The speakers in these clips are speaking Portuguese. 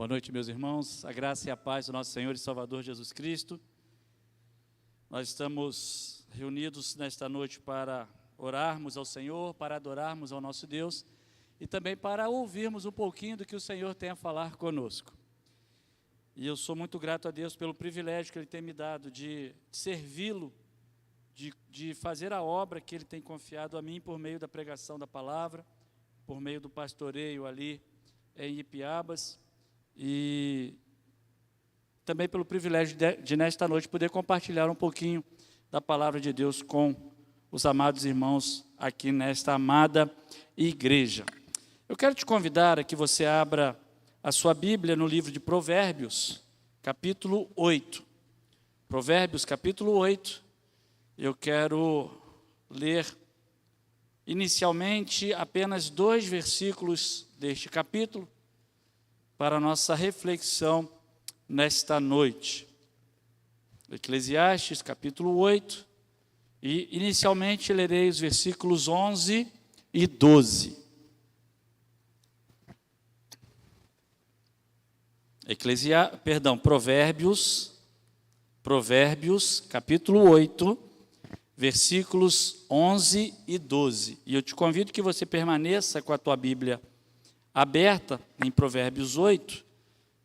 Boa noite, meus irmãos. A graça e a paz do nosso Senhor e Salvador Jesus Cristo. Nós estamos reunidos nesta noite para orarmos ao Senhor, para adorarmos ao nosso Deus e também para ouvirmos um pouquinho do que o Senhor tem a falar conosco. E eu sou muito grato a Deus pelo privilégio que Ele tem me dado de servi-lo, de fazer a obra que Ele tem confiado a mim por meio da pregação da palavra, por meio do pastoreio ali em Ipiabas, e também pelo privilégio de nesta noite poder compartilhar um pouquinho da palavra de Deus com os amados irmãos aqui nesta amada igreja. Eu quero te convidar a que você abra a sua Bíblia no livro de Provérbios, capítulo 8. Provérbios, capítulo 8. Eu quero ler inicialmente apenas 2 versículos deste capítulo para a nossa reflexão nesta noite. Eclesiastes, capítulo 8, e inicialmente lerei os versículos 11 e 12. Provérbios, capítulo 8, versículos 11 e 12. E eu te convido que você permaneça com a tua Bíblia aberta em Provérbios 8,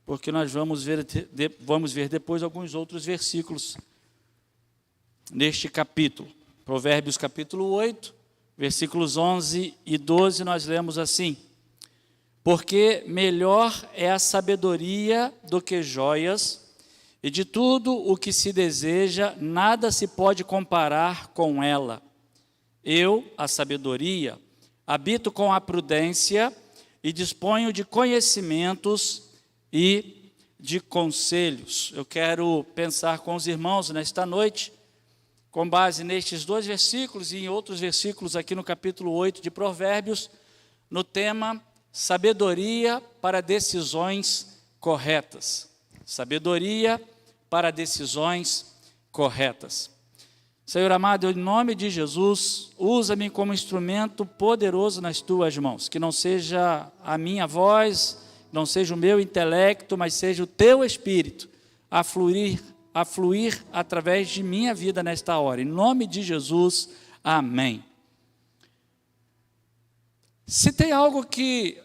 porque nós vamos ver depois alguns outros versículos neste capítulo. Provérbios capítulo 8, versículos 11 e 12, nós lemos assim: porque melhor é a sabedoria do que joias, e de tudo o que se deseja, nada se pode comparar com ela. Eu, a sabedoria, habito com a prudência e disponho de conhecimentos e de conselhos. Eu quero pensar com os irmãos nesta noite, com base nestes 2 versículos e em outros versículos aqui no capítulo 8 de Provérbios, no tema sabedoria para decisões corretas. Sabedoria para decisões corretas. Senhor amado, em nome de Jesus, usa-me como instrumento poderoso nas tuas mãos, que não seja a minha voz, não seja o meu intelecto, mas seja o teu Espírito a fluir através de minha vida nesta hora. Em nome de Jesus, amém. Se tem algo que,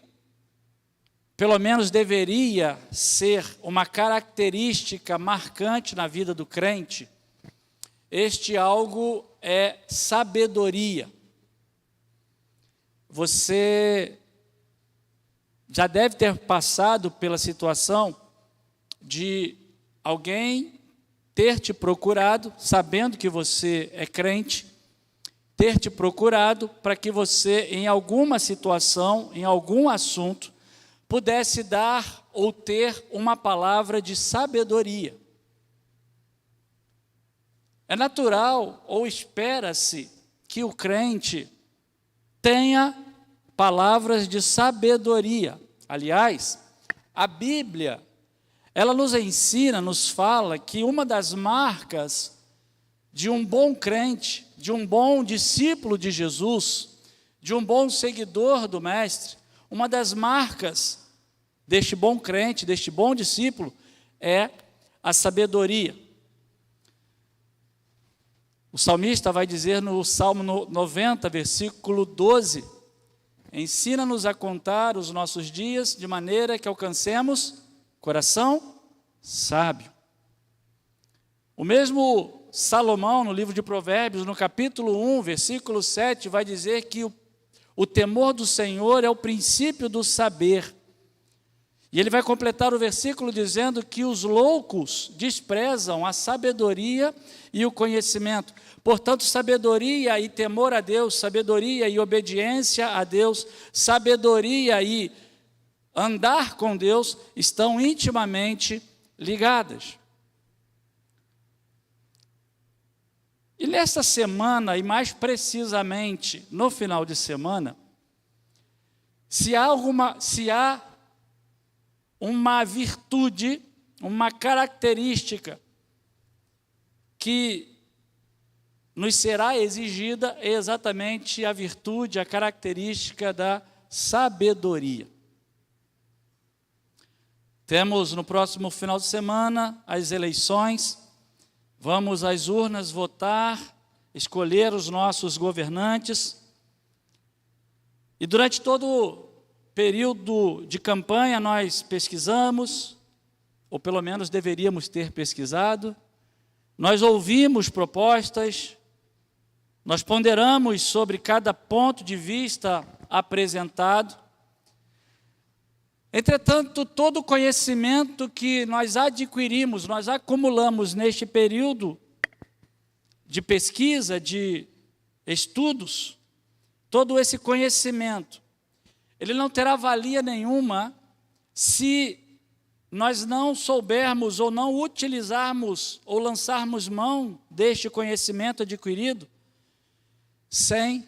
pelo menos deveria ser uma característica marcante na vida do crente, este algo é sabedoria. Você já deve ter passado pela situação de alguém ter te procurado, sabendo que você é crente, ter te procurado para que você, em alguma situação, em algum assunto, pudesse dar ou ter uma palavra de sabedoria. É natural ou espera-se que o crente tenha palavras de sabedoria. Aliás, a Bíblia, ela nos ensina, nos fala que uma das marcas de um bom crente, de um bom discípulo de Jesus, de um bom seguidor do Mestre, uma das marcas deste bom crente, deste bom discípulo, é a sabedoria. O salmista vai dizer no Salmo 90, versículo 12, ensina-nos a contar os nossos dias de maneira que alcancemos coração sábio. O mesmo Salomão, no livro de Provérbios, no capítulo 1, versículo 7, vai dizer que o temor do Senhor é o princípio do saber. E ele vai completar o versículo dizendo que os loucos desprezam a sabedoria e o conhecimento. Portanto, sabedoria e temor a Deus, sabedoria e obediência a Deus, sabedoria e andar com Deus estão intimamente ligadas. E nesta semana, e mais precisamente no final de semana, se há uma virtude, uma característica que nos será exigida, é exatamente a virtude, a característica da sabedoria. Temos no próximo final de semana as eleições, vamos às urnas votar, escolher os nossos governantes. E durante todo o período de campanha nós pesquisamos, ou pelo menos deveríamos ter pesquisado, nós ouvimos propostas, nós ponderamos sobre cada ponto de vista apresentado. Entretanto, todo o conhecimento que nós adquirimos, nós acumulamos neste período de pesquisa, de estudos, todo esse conhecimento, ele não terá valia nenhuma se nós não soubermos ou não utilizarmos ou lançarmos mão deste conhecimento adquirido sem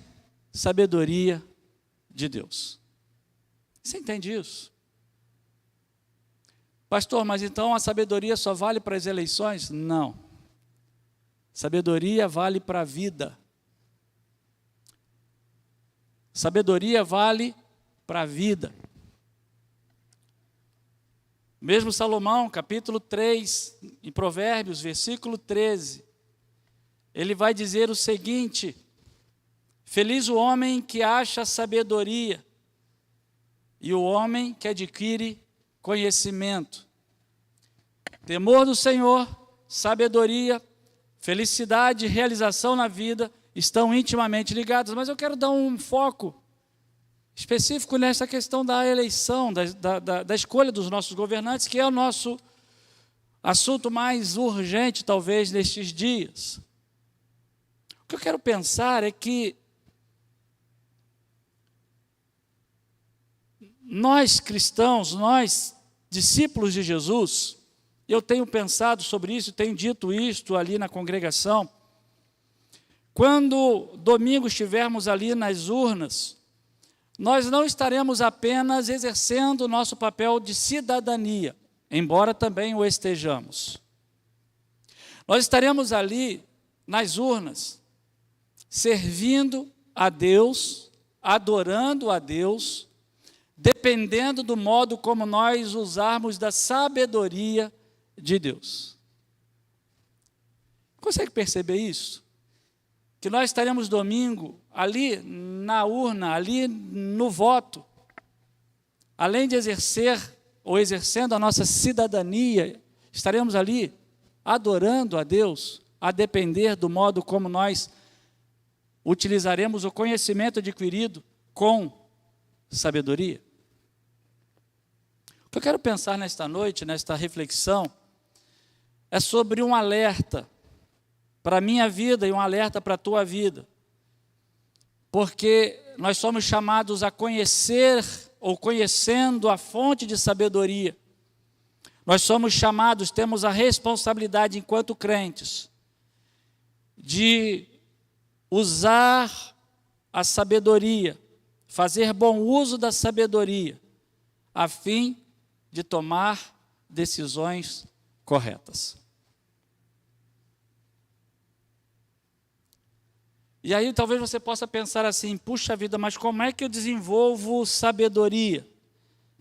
sabedoria de Deus. Você entende isso? Pastor, mas então a sabedoria só vale para as eleições? Não. Sabedoria vale para a vida. Sabedoria vale para a vida. Mesmo Salomão, capítulo 3, em Provérbios, versículo 13, ele vai dizer o seguinte: feliz o homem que acha sabedoria e o homem que adquire conhecimento. Temor do Senhor, sabedoria, felicidade e realização na vida estão intimamente ligados. Mas eu quero dar um foco específico nessa questão da eleição, da escolha dos nossos governantes, que é o nosso assunto mais urgente, talvez, nestes dias. O que eu quero pensar é que nós cristãos, nós discípulos de Jesus, eu tenho pensado sobre isso, tenho dito isto ali na congregação, quando domingo estivermos ali nas urnas, nós não estaremos apenas exercendo o nosso papel de cidadania, embora também o estejamos. Nós estaremos ali nas urnas, servindo a Deus, adorando a Deus, dependendo do modo como nós usarmos da sabedoria de Deus. Consegue perceber isso? Que nós estaremos domingo ali na urna, ali no voto, além de exercer ou exercendo a nossa cidadania, estaremos ali adorando a Deus, a depender do modo como nós utilizaremos o conhecimento adquirido com sabedoria. O que eu quero pensar nesta noite, nesta reflexão, é sobre um alerta para a minha vida e um alerta para a tua vida. Porque nós somos chamados a conhecer, ou conhecendo a fonte de sabedoria. Nós somos chamados, temos a responsabilidade enquanto crentes, de usar a sabedoria, fazer bom uso da sabedoria, a fim de tomar decisões corretas. E aí talvez você possa pensar assim, puxa vida, mas como é que eu desenvolvo sabedoria?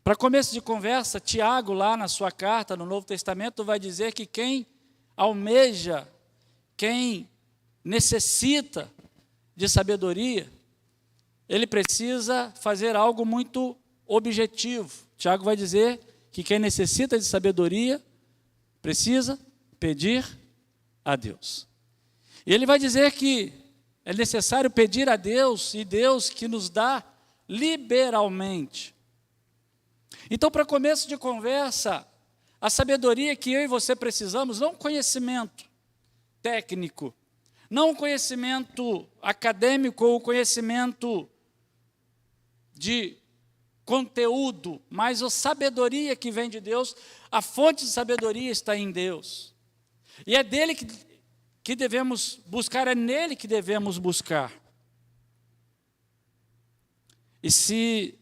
Para começo de conversa, Tiago, lá na sua carta, no Novo Testamento, vai dizer que quem almeja, quem necessita de sabedoria, ele precisa fazer algo muito objetivo. Tiago vai dizer que quem necessita de sabedoria precisa pedir a Deus. E ele vai dizer que é necessário pedir a Deus, e Deus que nos dá liberalmente. Então, para começo de conversa, a sabedoria que eu e você precisamos, não conhecimento técnico, não conhecimento acadêmico ou conhecimento de conteúdo, mas a sabedoria que vem de Deus, a fonte de sabedoria está em Deus. E é dele que devemos buscar, é nele que devemos buscar. E se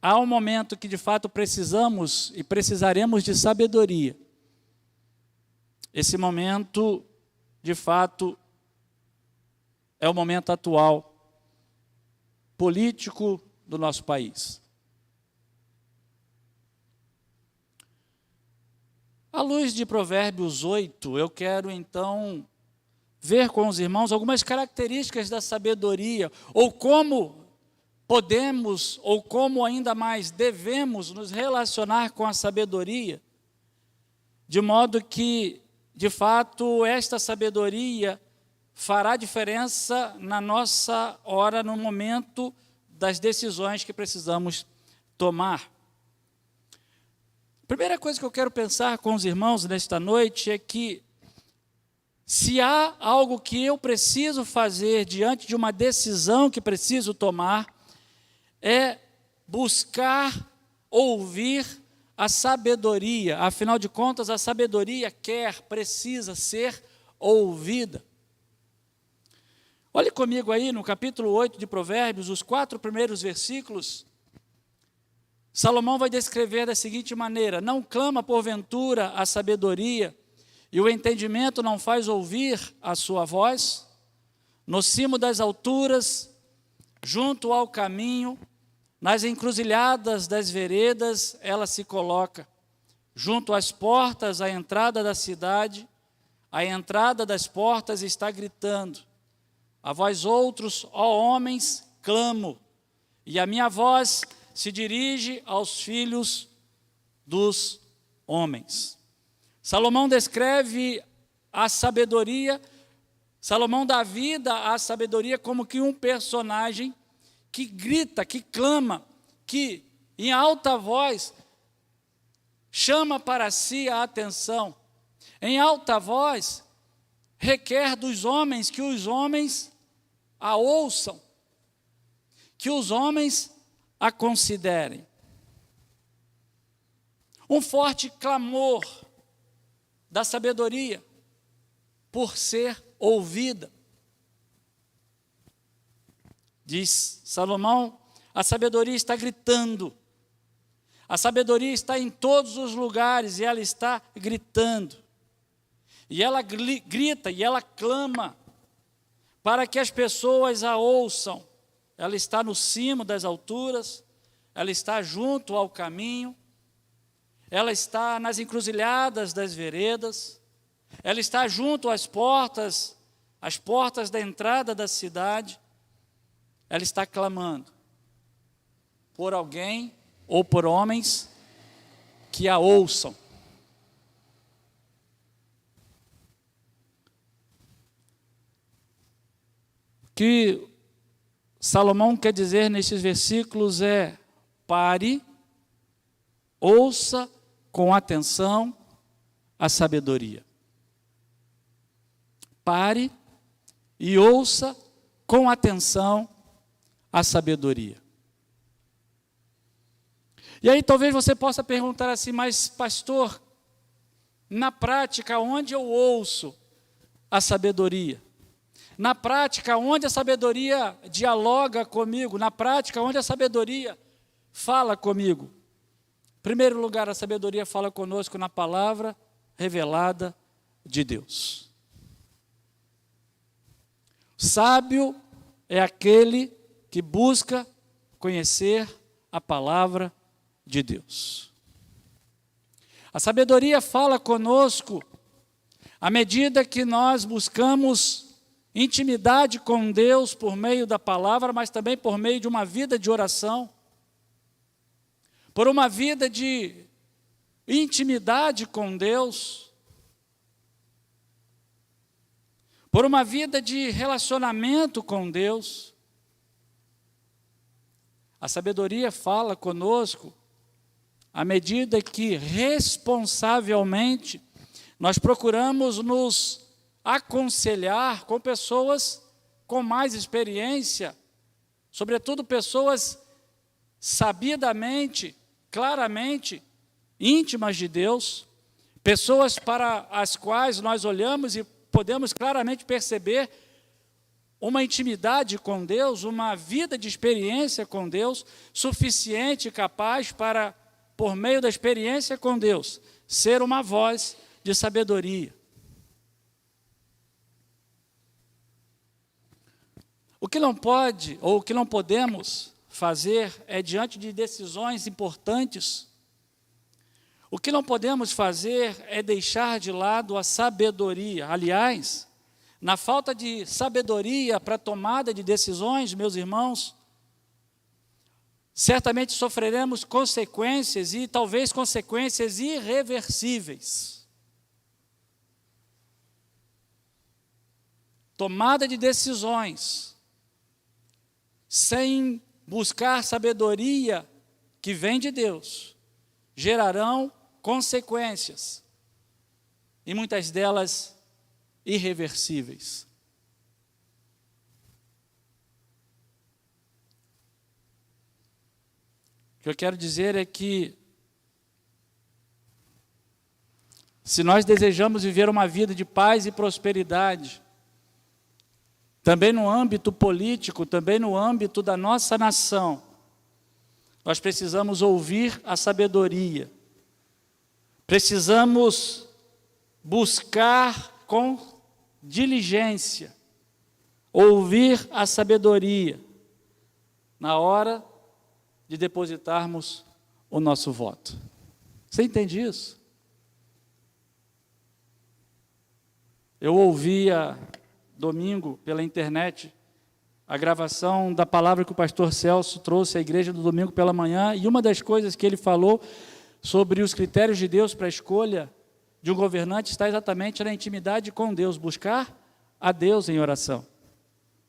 há um momento que de fato precisamos e precisaremos de sabedoria, esse momento, de fato, é o momento atual, político do nosso país. À luz de Provérbios 8, eu quero então ver com os irmãos algumas características da sabedoria, ou como podemos, ou como ainda mais devemos nos relacionar com a sabedoria, de modo que, de fato, esta sabedoria fará diferença na nossa hora, no momento das decisões que precisamos tomar. A primeira coisa que eu quero pensar com os irmãos nesta noite é que, se há algo que eu preciso fazer diante de uma decisão que preciso tomar, é buscar ouvir a sabedoria. Afinal de contas, a sabedoria precisa ser ouvida. Olhe comigo aí no capítulo 8 de Provérbios, os 4 primeiros versículos. Salomão vai descrever da seguinte maneira: não clama porventura a sabedoria, e o entendimento não faz ouvir a sua voz? No cimo das alturas, junto ao caminho, nas encruzilhadas das veredas, ela se coloca. Junto às portas, à entrada da cidade, a entrada das portas está gritando: a vós outros, ó homens, clamo, e a minha voz se dirige aos filhos dos homens. Salomão descreve a sabedoria, Salomão dá vida à sabedoria como que um personagem que grita, que clama, que em alta voz chama para si a atenção. Em alta voz requer dos homens que os homens a ouçam, que os homens a considerem. Um forte clamor da sabedoria por ser ouvida. Diz Salomão, a sabedoria está gritando. A sabedoria está em todos os lugares e ela está gritando. E ela grita e ela clama para que as pessoas a ouçam. Ela está no cimo das alturas, ela está junto ao caminho, ela está nas encruzilhadas das veredas, ela está junto às portas da entrada da cidade. Ela está clamando por alguém ou por homens que a ouçam. O que Salomão quer dizer nesses versículos é: pare, ouça com atenção a sabedoria. Pare e ouça com atenção a sabedoria. E aí talvez você possa perguntar assim: mas pastor, na prática, onde eu ouço a sabedoria? Na prática, onde a sabedoria dialoga comigo? Na prática, onde a sabedoria fala comigo? Em primeiro lugar, a sabedoria fala conosco na palavra revelada de Deus. Sábio é aquele que busca conhecer a palavra de Deus. A sabedoria fala conosco à medida que nós buscamos intimidade com Deus por meio da palavra, mas também por meio de uma vida de oração, por uma vida de intimidade com Deus, por uma vida de relacionamento com Deus. A sabedoria fala conosco à medida que responsavelmente nós procuramos nos aconselhar com pessoas com mais experiência, sobretudo pessoas sabidamente, claramente íntimas de Deus, pessoas para as quais nós olhamos e podemos claramente perceber uma intimidade com Deus, uma vida de experiência com Deus, suficiente e capaz para, por meio da experiência com Deus, ser uma voz de sabedoria. O que não pode, ou o que não podemos fazer é, diante de decisões importantes, O que não podemos fazer é deixar de lado a sabedoria. Aliás, na falta de sabedoria para a tomada de decisões, meus irmãos, certamente sofreremos consequências e talvez consequências irreversíveis. Tomada de decisões sem buscar sabedoria que vem de Deus gerarão consequências e muitas delas irreversíveis. O que eu quero dizer é que, se nós desejamos viver uma vida de paz e prosperidade, também no âmbito político, também no âmbito da nossa nação, nós precisamos ouvir a sabedoria, precisamos buscar com diligência, ouvir a sabedoria, na hora de depositarmos o nosso voto. Você entende isso? Eu ouvia domingo pela internet a gravação da palavra que o pastor Celso trouxe à igreja do domingo pela manhã, e uma das coisas que ele falou sobre os critérios de Deus para a escolha de um governante está exatamente na intimidade com Deus, buscar a Deus em oração.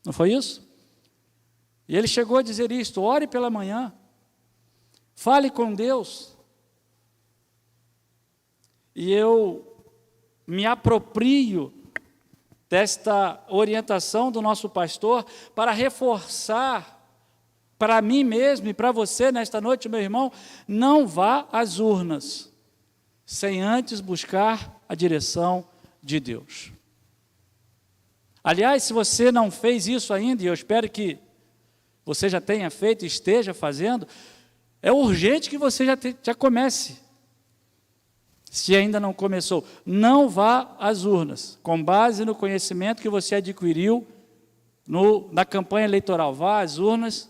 Não foi isso? E ele chegou a dizer isto: ore pela manhã, fale com Deus. E eu me aproprio desta orientação do nosso pastor para reforçar para mim mesmo e para você nesta noite, meu irmão: não vá às urnas sem antes buscar a direção de Deus. Aliás, se você não fez isso ainda, e eu espero que você já tenha feito e esteja fazendo, é urgente que você já comece. Se ainda não começou, não vá às urnas, com base no conhecimento que você adquiriu na campanha eleitoral. Vá às urnas,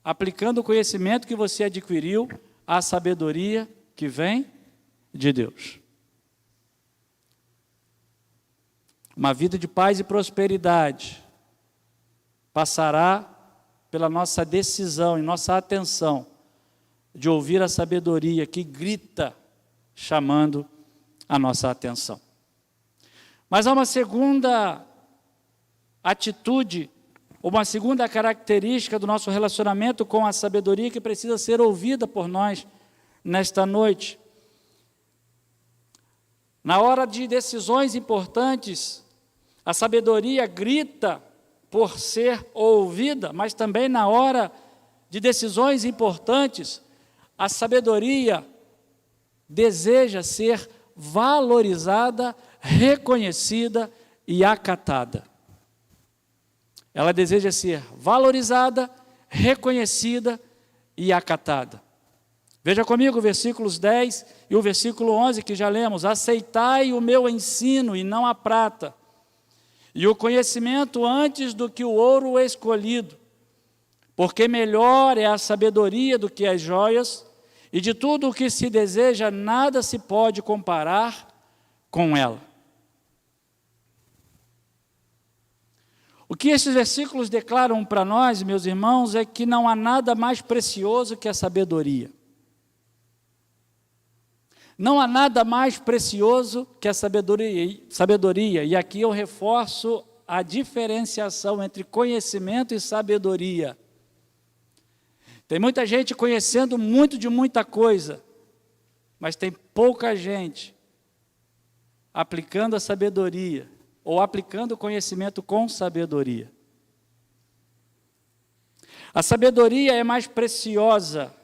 aplicando o conhecimento que você adquiriu, à sabedoria que vem de Deus. Uma vida de paz e prosperidade passará pela nossa decisão e nossa atenção de ouvir a sabedoria que grita, chamando a nossa atenção. Mas há uma segunda atitude, uma segunda característica do nosso relacionamento com a sabedoria que precisa ser ouvida por nós nesta noite. Na hora de decisões importantes, a sabedoria grita por ser ouvida, mas também na hora de decisões importantes, a sabedoria deseja ser valorizada, reconhecida e acatada. Ela deseja ser valorizada, reconhecida e acatada. Veja comigo o versículos 10 e o versículo 11 que já lemos: aceitai o meu ensino e não a prata, e o conhecimento antes do que o ouro escolhido, porque melhor é a sabedoria do que as joias, e de tudo o que se deseja, nada se pode comparar com ela. O que esses versículos declaram para nós, meus irmãos, é que não há nada mais precioso que a sabedoria. Não há nada mais precioso que a sabedoria. E aqui eu reforço a diferenciação entre conhecimento e sabedoria. Tem muita gente conhecendo muito de muita coisa, mas tem pouca gente aplicando a sabedoria, ou aplicando o conhecimento com sabedoria. A sabedoria é mais preciosa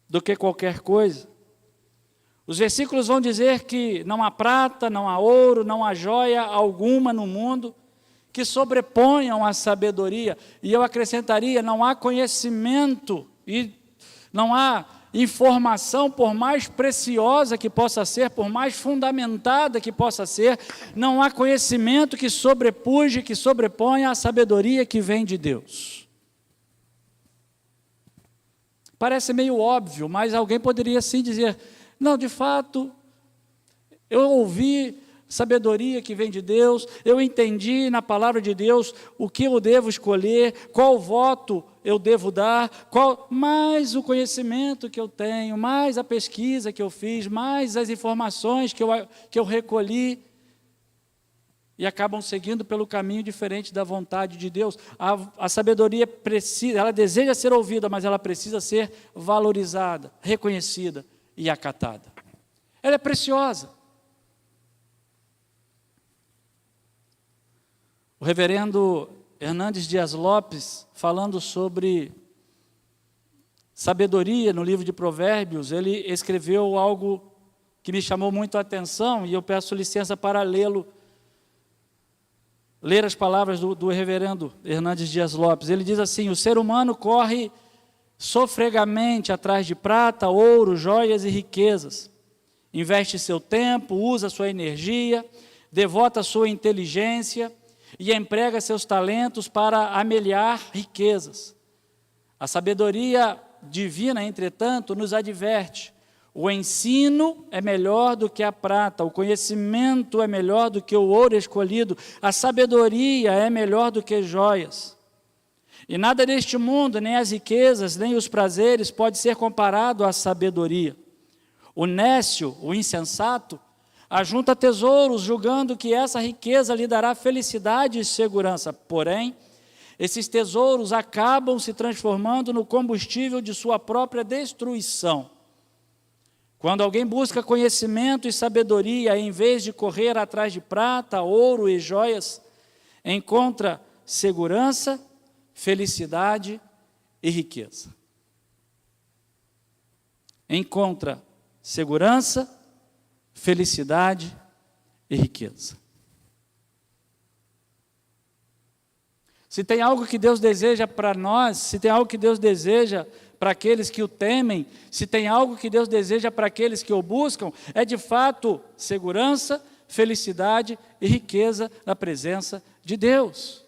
do que qualquer coisa. Os versículos vão dizer que não há prata, não há ouro, não há joia alguma no mundo que sobreponham a sabedoria. E eu acrescentaria, não há conhecimento e não há informação, por mais preciosa que possa ser, por mais fundamentada que possa ser, não há conhecimento que sobrepuje, que sobreponha a sabedoria que vem de Deus. Parece meio óbvio, mas alguém poderia sim dizer: Não, de fato, eu ouvi sabedoria que vem de Deus, eu entendi na palavra de Deus o que eu devo escolher, qual voto eu devo dar, mais o conhecimento que eu tenho, mais a pesquisa que eu fiz, mais as informações que eu recolhi, e acabam seguindo pelo caminho diferente da vontade de Deus. A sabedoria precisa, ela deseja ser ouvida, mas ela precisa ser valorizada, reconhecida e acatada. Ela é preciosa. O reverendo Hernandes Dias Lopes, falando sobre sabedoria no livro de Provérbios, ele escreveu algo que me chamou muito a atenção, e eu peço licença para ler as palavras do reverendo Hernandes Dias Lopes. Ele diz assim: o ser humano corre sofregamente atrás de prata, ouro, joias e riquezas, investe seu tempo, usa sua energia, devota sua inteligência, e emprega seus talentos para amelhar riquezas. A sabedoria divina, entretanto, nos adverte: o ensino é melhor do que a prata, o conhecimento é melhor do que o ouro escolhido, a sabedoria é melhor do que joias. E nada deste mundo, nem as riquezas, nem os prazeres, pode ser comparado à sabedoria. O nécio, o insensato, ajunta tesouros, julgando que essa riqueza lhe dará felicidade e segurança. Porém, esses tesouros acabam se transformando no combustível de sua própria destruição. Quando alguém busca conhecimento e sabedoria, em vez de correr atrás de prata, ouro e joias, encontra segurança, felicidade e riqueza. Encontra segurança, felicidade e riqueza. Se tem algo que Deus deseja para nós, se tem algo que Deus deseja para aqueles que o temem, se tem algo que Deus deseja para aqueles que o buscam, é de fato segurança, felicidade e riqueza na presença de Deus.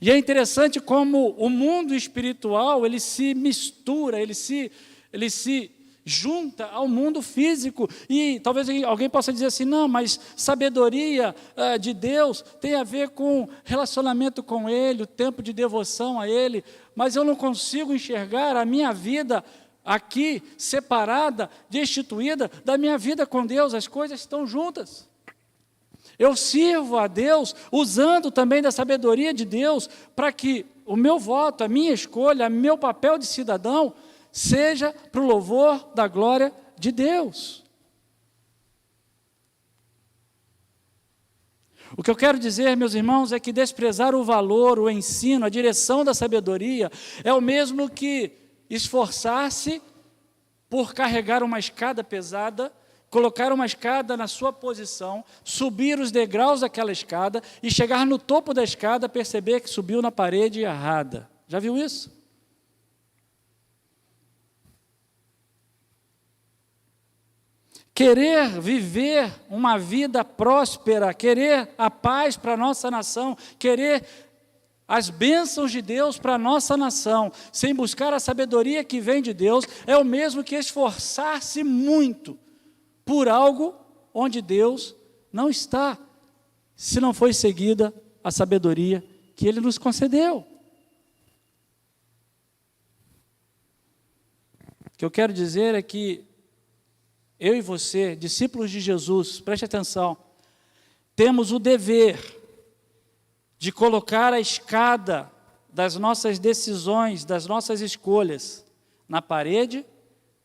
E é interessante como o mundo espiritual, ele se mistura, ele se junta ao mundo físico, e talvez alguém possa dizer assim: não, mas sabedoria de Deus tem a ver com relacionamento com Ele, o tempo de devoção a Ele, mas eu não consigo enxergar a minha vida aqui separada, destituída da minha vida com Deus. As coisas estão juntas. Eu sirvo a Deus usando também da sabedoria de Deus para que o meu voto, a minha escolha, o meu papel de cidadão seja para o louvor da glória de Deus. O que eu quero dizer, meus irmãos, é que desprezar o valor, o ensino, a direção da sabedoria é o mesmo que esforçar-se por carregar uma escada pesada, colocar uma escada na sua posição, subir os degraus daquela escada e chegar no topo da escada, perceber que subiu na parede errada. Já viu isso? Querer viver uma vida próspera, querer a paz para a nossa nação, querer as bênçãos de Deus para a nossa nação, sem buscar a sabedoria que vem de Deus, é o mesmo que esforçar-se muito por algo onde Deus não está, se não foi seguida a sabedoria que Ele nos concedeu. O que eu quero dizer é que eu e você, discípulos de Jesus, preste atenção, temos o dever de colocar a escada das nossas decisões, das nossas escolhas, na parede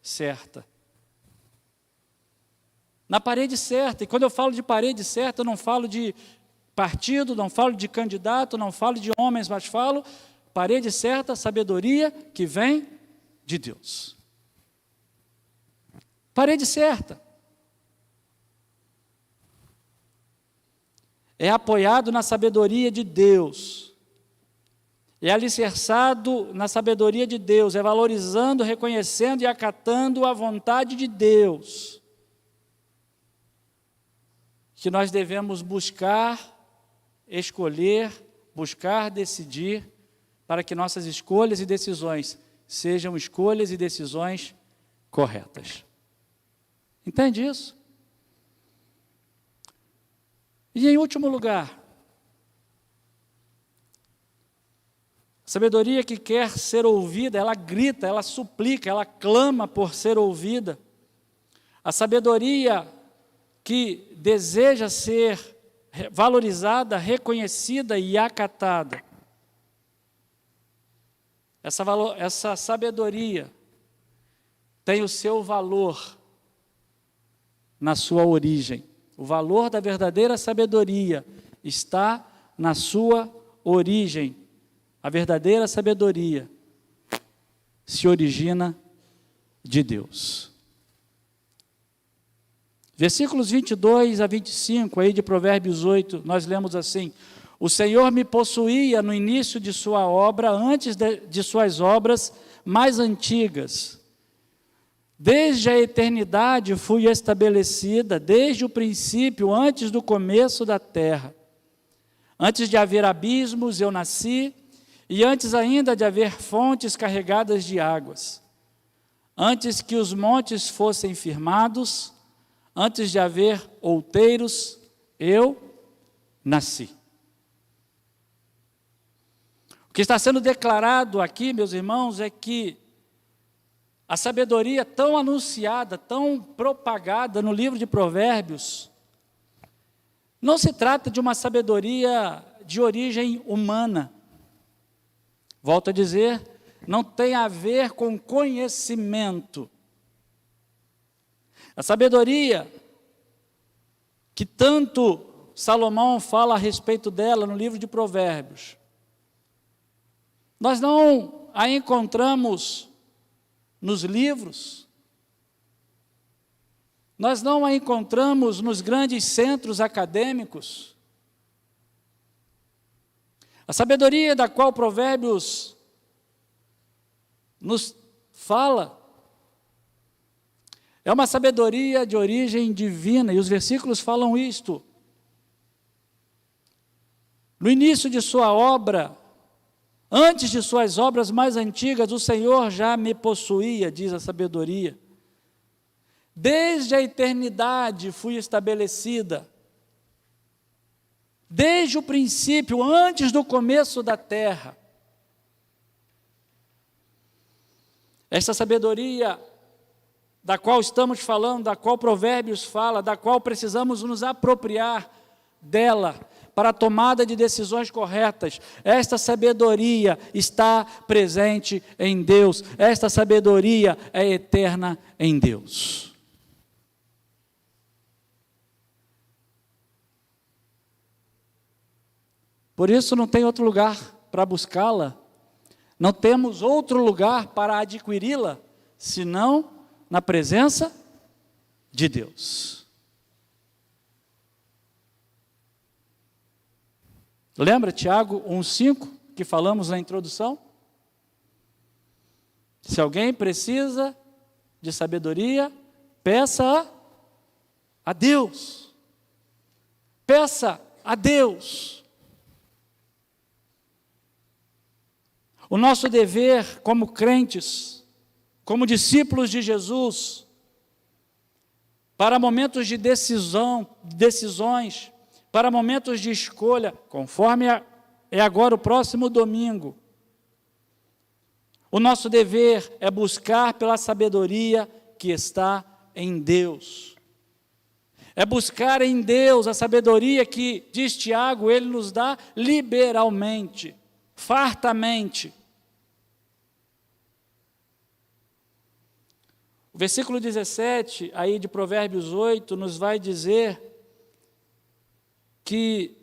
certa. Na parede certa. E quando eu falo de parede certa, eu não falo de partido, não falo de candidato, não falo de homens, mas falo parede certa, sabedoria que vem de Deus. Parede certa. É apoiado na sabedoria de Deus. É alicerçado na sabedoria de Deus. É valorizando, reconhecendo e acatando a vontade de Deus. Que nós devemos buscar, escolher, buscar decidir, para que nossas escolhas e decisões sejam escolhas e decisões corretas. Entende isso? E em último lugar, a sabedoria que quer ser ouvida, ela grita, ela suplica, ela clama por ser ouvida. A sabedoria que deseja ser valorizada, reconhecida e acatada. Essa sabedoria tem o seu valor na sua origem. O valor da verdadeira sabedoria está na sua origem. A verdadeira sabedoria se origina de Deus. Versículos 22 a 25, aí de Provérbios 8, nós lemos assim: o Senhor me possuía no início de sua obra, antes de suas obras mais antigas. Desde a eternidade fui estabelecida, desde o princípio, antes do começo da terra. Antes de haver abismos, eu nasci, e antes ainda de haver fontes carregadas de águas. Antes que os montes fossem firmados, antes de haver outeiros, eu nasci. O que está sendo declarado aqui, meus irmãos, é que a sabedoria tão anunciada, tão propagada no livro de Provérbios, não se trata de uma sabedoria de origem humana. Volto a dizer, não tem a ver com conhecimento. A sabedoria que tanto Salomão fala a respeito dela no livro de Provérbios, nós não a encontramos nos livros, nós não a encontramos nos grandes centros acadêmicos. A sabedoria da qual Provérbios nos fala é uma sabedoria de origem divina, e os versículos falam isto. No início de sua obra, antes de suas obras mais antigas, o Senhor já me possuía, diz a sabedoria. Desde a eternidade fui estabelecida. Desde o princípio, antes do começo da terra. Esta sabedoria da qual estamos falando, da qual Provérbios fala, da qual precisamos nos apropriar dela, para a tomada de decisões corretas. Esta sabedoria está presente em Deus. Esta sabedoria é eterna em Deus. Por isso não tem outro lugar para buscá-la, não temos outro lugar para adquiri-la, senão na presença de Deus. Lembra Tiago 1,5, que falamos na introdução? Se alguém precisa de sabedoria, peça a Deus. Peça a Deus. O nosso dever como crentes, como discípulos de Jesus, para momentos de decisões, para momentos de escolha, conforme é agora o próximo domingo. O nosso dever é buscar pela sabedoria que está em Deus. É buscar em Deus a sabedoria que, diz Tiago, Ele nos dá liberalmente, fartamente. O versículo 17, aí de Provérbios 8, nos vai dizer que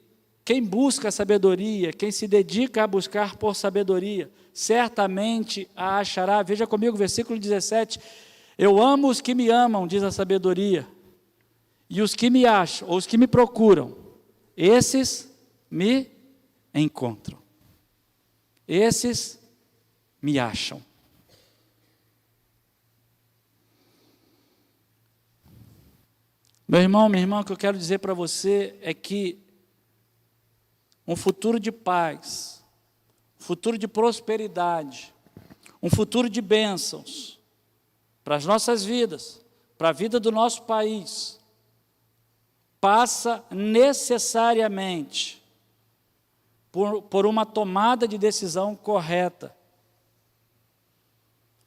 quem busca a sabedoria, quem se dedica a buscar por sabedoria, certamente a achará. Veja comigo o versículo 17. Eu amo os que me amam, diz a sabedoria, e os que me acham, ou os que me procuram, esses me encontram. Esses me acham. Meu irmão, minha irmã, o que eu quero dizer para você é que um futuro de paz, um futuro de prosperidade, um futuro de bênçãos para as nossas vidas, para a vida do nosso país, passa necessariamente por uma tomada de decisão correta.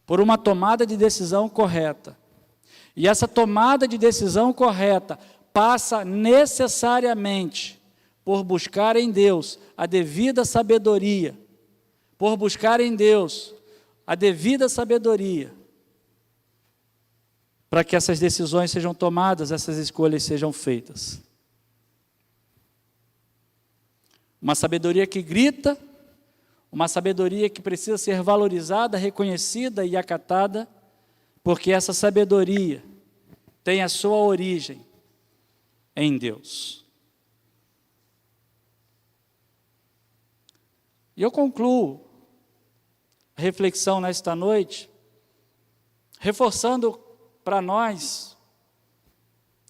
Por uma tomada de decisão correta. E essa tomada de decisão correta passa necessariamente por buscar em Deus a devida sabedoria. Por buscar em Deus a devida sabedoria. Para que essas decisões sejam tomadas, essas escolhas sejam feitas. Uma sabedoria que grita, uma sabedoria que precisa ser valorizada, reconhecida e acatada, porque essa sabedoria tem a sua origem em Deus. E eu concluo a reflexão nesta noite, reforçando para nós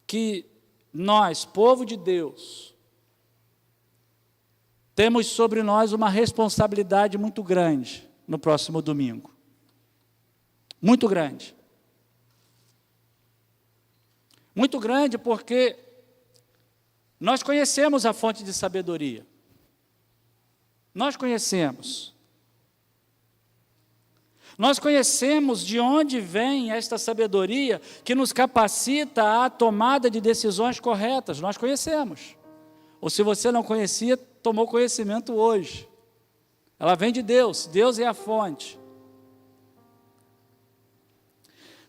que nós, povo de Deus, temos sobre nós uma responsabilidade muito grande no próximo domingo. Muito grande. Muito grande porque nós conhecemos a fonte de sabedoria. Nós conhecemos. Nós conhecemos de onde vem esta sabedoria que nos capacita à tomada de decisões corretas. Nós conhecemos. Ou se você não conhecia, tomou conhecimento hoje. Ela vem de Deus, Deus é a fonte.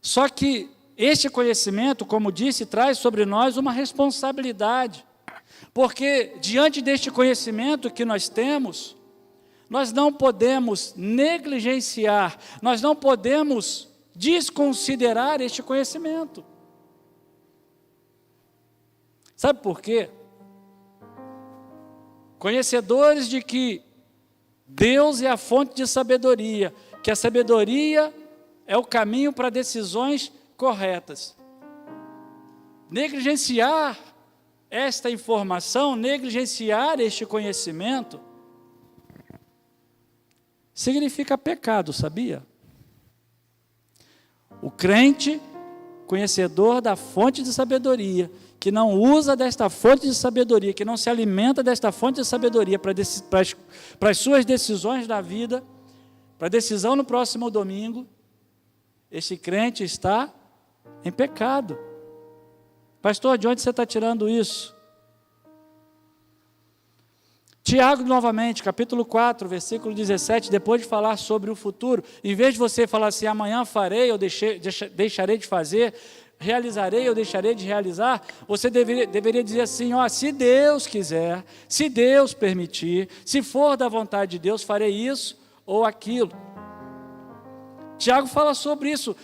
Só que este conhecimento, como disse, traz sobre nós uma responsabilidade. Porque diante deste conhecimento que nós temos, nós não podemos negligenciar, nós não podemos desconsiderar este conhecimento. Sabe por quê? Conhecedores de que Deus é a fonte de sabedoria, que a sabedoria é o caminho para decisões corretas. Negligenciar esta informação, negligenciar este conhecimento, significa pecado, sabia? O crente, conhecedor da fonte de sabedoria, que não usa desta fonte de sabedoria, que não se alimenta desta fonte de sabedoria para as suas decisões da vida, para a decisão no próximo domingo, este crente está em pecado. Pastor, de onde você está tirando isso? Tiago, novamente, capítulo 4, versículo 17, depois de falar sobre o futuro, em vez de você falar assim, amanhã farei, ou deixarei de fazer, realizarei ou deixarei de realizar, você deveria dizer assim, ó, se Deus quiser, se Deus permitir, se for da vontade de Deus, farei isso ou aquilo. Tiago fala sobre isso,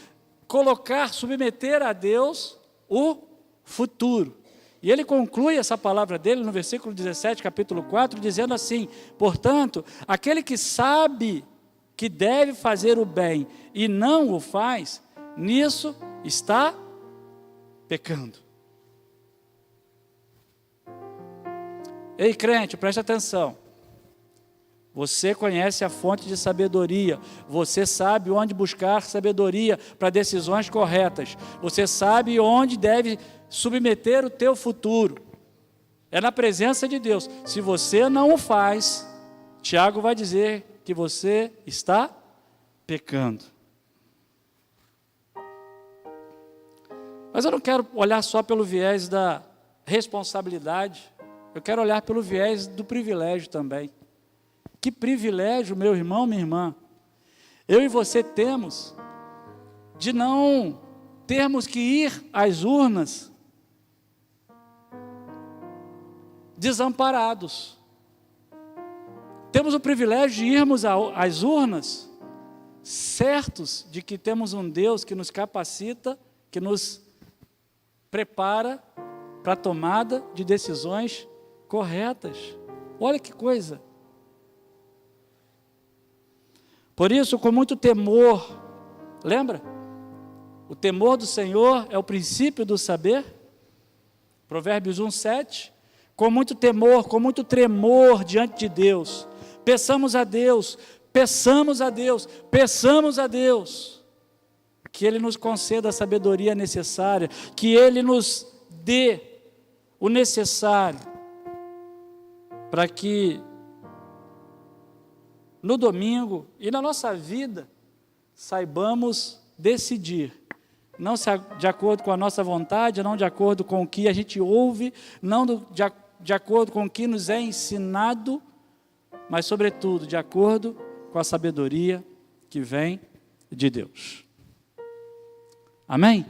submeter a Deus o futuro. E ele conclui essa palavra dele no versículo 17, capítulo 4, dizendo assim, portanto, aquele que sabe que deve fazer o bem e não o faz, nisso está pecando. Ei, crente, preste atenção. Você conhece a fonte de sabedoria, você sabe onde buscar sabedoria para decisões corretas, você sabe onde deve submeter o teu futuro, é na presença de Deus. Se você não o faz, Tiago vai dizer que você está pecando. Mas eu não quero olhar só pelo viés da responsabilidade, eu quero olhar pelo viés do privilégio também. Que privilégio, meu irmão, minha irmã, eu e você temos de não termos que ir às urnas desamparados. Temos o privilégio de irmos às urnas certos de que temos um Deus que nos capacita, que nos prepara para a tomada de decisões corretas. Olha que coisa. Por isso, com muito temor, lembra? O temor do Senhor é o princípio do saber. Provérbios 1:7. Com muito temor, com muito tremor diante de Deus, peçamos a Deus Peçamos a Deus que Ele nos conceda a sabedoria necessária, que Ele nos dê o necessário para que no domingo e na nossa vida saibamos decidir, não de acordo com a nossa vontade, não de acordo com o que a gente ouve, não de acordo com o que nos é ensinado, mas sobretudo de acordo com a sabedoria que vem de Deus. Amém?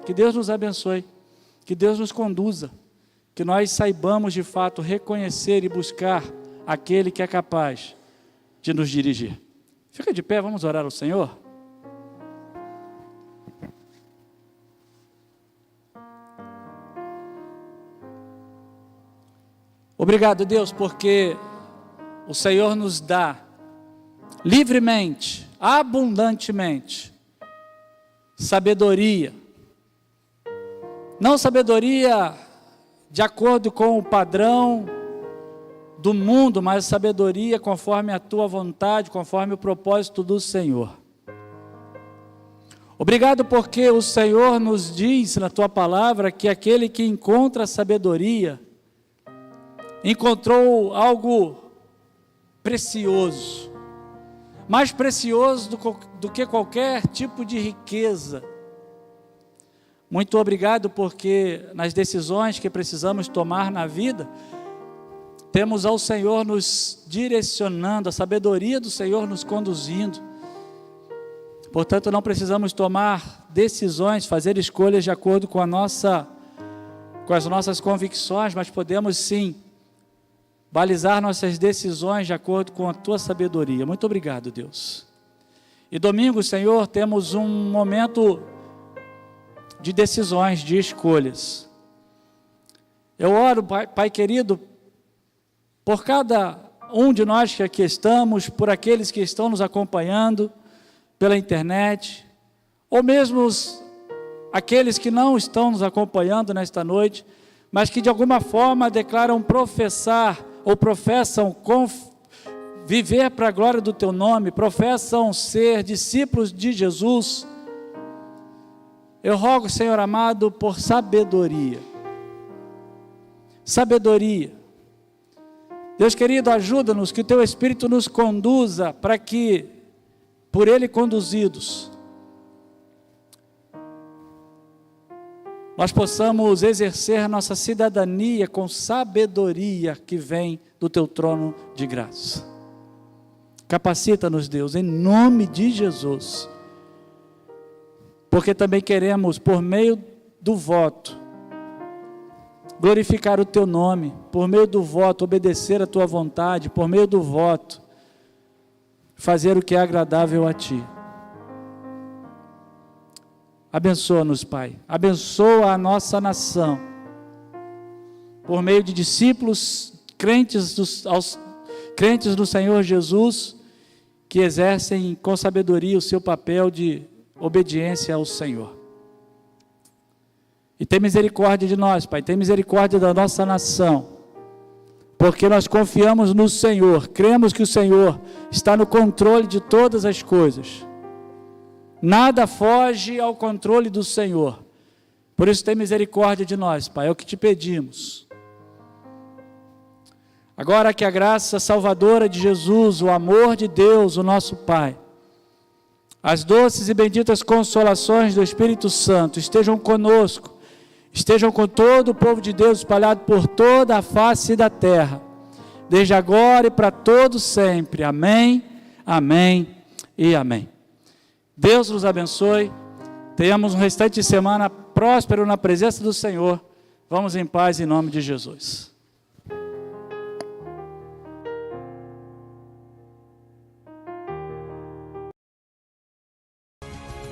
Que Deus nos abençoe, que Deus nos conduza, que nós saibamos de fato reconhecer e buscar aquele que é capaz de nos dirigir. Fica de pé, vamos orar ao Senhor? Obrigado, Deus, porque o Senhor nos dá livremente, abundantemente, sabedoria. Não sabedoria de acordo com o padrão do mundo, mas sabedoria conforme a tua vontade, conforme o propósito do Senhor. Obrigado porque o Senhor nos diz na tua palavra que aquele que encontra sabedoria encontrou algo precioso, mais precioso do que qualquer tipo de riqueza. Muito obrigado porque nas decisões que precisamos tomar na vida, temos ao Senhor nos direcionando, a sabedoria do Senhor nos conduzindo. Portanto, não precisamos tomar decisões, fazer escolhas de acordo com as nossas convicções, mas podemos sim balizar nossas decisões de acordo com a tua sabedoria. Muito obrigado, Deus. E domingo, Senhor, temos um momento de decisões, de escolhas. Eu oro, Pai querido, por cada um de nós que aqui estamos, por aqueles que estão nos acompanhando pela internet, ou mesmo aqueles que não estão nos acompanhando nesta noite, mas que de alguma forma declaram professar ou professam viver para a glória do Teu nome, professam ser discípulos de Jesus. Eu rogo, Senhor amado, por sabedoria. Sabedoria. Deus querido, ajuda-nos, que o Teu Espírito nos conduza para que, por Ele conduzidos, nós possamos exercer nossa cidadania com sabedoria que vem do Teu trono de graça. Capacita-nos, Deus, em nome de Jesus, porque também queremos, por meio do voto, glorificar o Teu nome, por meio do voto, obedecer a Tua vontade, por meio do voto, fazer o que é agradável a Ti. Abençoa-nos, Pai, abençoa a nossa nação, por meio de discípulos, crentes do Senhor Jesus, que exercem com sabedoria o seu papel de obediência ao Senhor. E tem misericórdia de nós, Pai, tem misericórdia da nossa nação, porque nós confiamos no Senhor, cremos que o Senhor está no controle de todas as coisas. Nada foge ao controle do Senhor. Por isso tem misericórdia de nós, Pai, é o que te pedimos. Agora que a graça salvadora de Jesus, o amor de Deus, o nosso Pai, as doces e benditas consolações do Espírito Santo estejam conosco, estejam com todo o povo de Deus espalhado por toda a face da terra, desde agora e para todo sempre. Amém, amém e amém. Deus nos abençoe, tenhamos um restante de semana próspero na presença do Senhor. Vamos em paz em nome de Jesus.